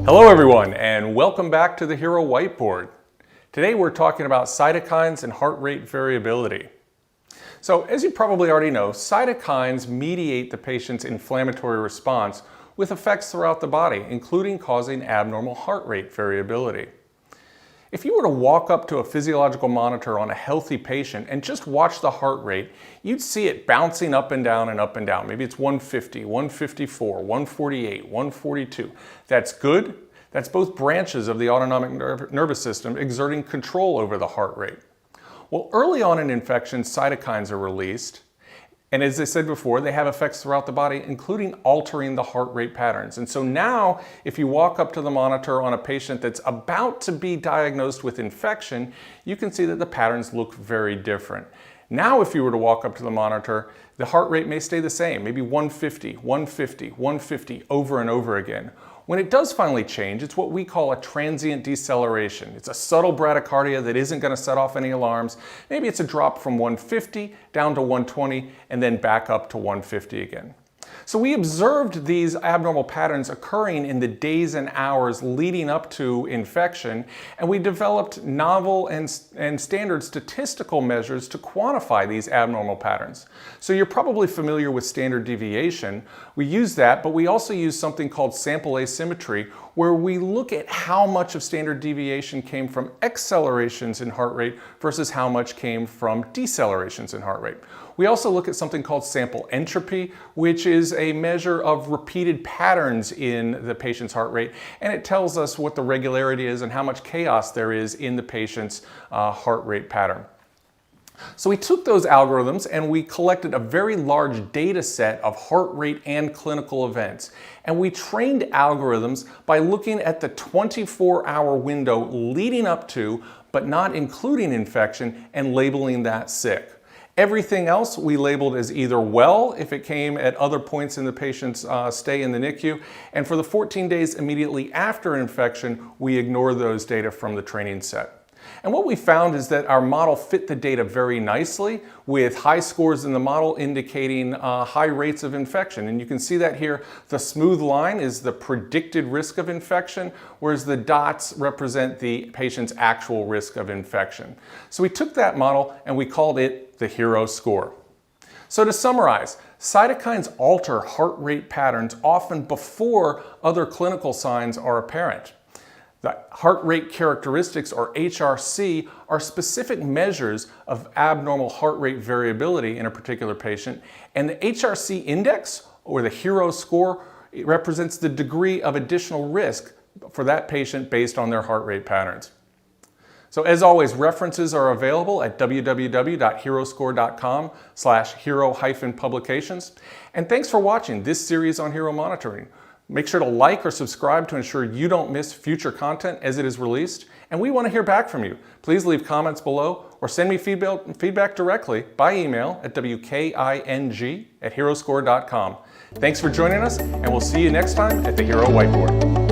Hello everyone, and welcome back to the Hero Whiteboard. Today we're talking about cytokines and heart rate variability. So as you probably already know, cytokines mediate the patient's inflammatory response with effects throughout the body, including causing abnormal heart rate variability. If you were to walk up to a physiological monitor on a healthy patient and just watch the heart rate, you'd see it bouncing up and down and up and down. Maybe it's 150, 154, 148, 142. That's good. That's both branches of the autonomic nervous system exerting control over the heart rate. Well, early on in infection, cytokines are released. And as I said before, they have effects throughout the body, including altering the heart rate patterns. And so now, if you walk up to the monitor on a patient that's about to be diagnosed with infection, you can see that the patterns look very different. Now, if you were to walk up to the monitor, the heart rate may stay the same, maybe 150, 150, 150 over and over again. When it does finally change, it's what we call a transient deceleration. It's a subtle bradycardia that isn't going to set off any alarms. Maybe it's a drop from 150 down to 120 and then back up to 150 again. So we observed these abnormal patterns occurring in the days and hours leading up to infection, and we developed novel and standard statistical measures to quantify these abnormal patterns. So you're probably familiar with standard deviation. We use that, but we also use something called sample asymmetry, where we look at how much of standard deviation came from accelerations in heart rate versus how much came from decelerations in heart rate. We also look at something called sample entropy, which is a measure of repeated patterns in the patient's heart rate, and it tells us what the regularity is and how much chaos there is in the patient's heart rate pattern. So we took those algorithms and we collected a very large data set of heart rate and clinical events. And we trained algorithms by looking at the 24-hour window leading up to, but not including infection, and labeling that sick. Everything else we labeled as either well if it came at other points in the patient's stay in the NICU, and for the 14 days immediately after infection, we ignore those data from the training set. And what we found is that our model fit the data very nicely, with high scores in the model indicating high rates of infection. And you can see that here. The smooth line is the predicted risk of infection, whereas the dots represent the patient's actual risk of infection. So we took that model and we called it the HERO score. So to summarize, cytokines alter heart rate patterns often before other clinical signs are apparent. The heart rate characteristics, or HRC, are specific measures of abnormal heart rate variability in a particular patient, and the HRC index, or the HERO score, it represents the degree of additional risk for that patient based on their heart rate patterns. So as always, references are available at www.heroscore.com/hero-publications. And thanks for watching this series on hero monitoring. Make sure to like or subscribe to ensure you don't miss future content as it is released. And we want to hear back from you. Please leave comments below or send me feedback directly by email at wking@heroscore.com. Thanks for joining us, and we'll see you next time at the Hero Whiteboard.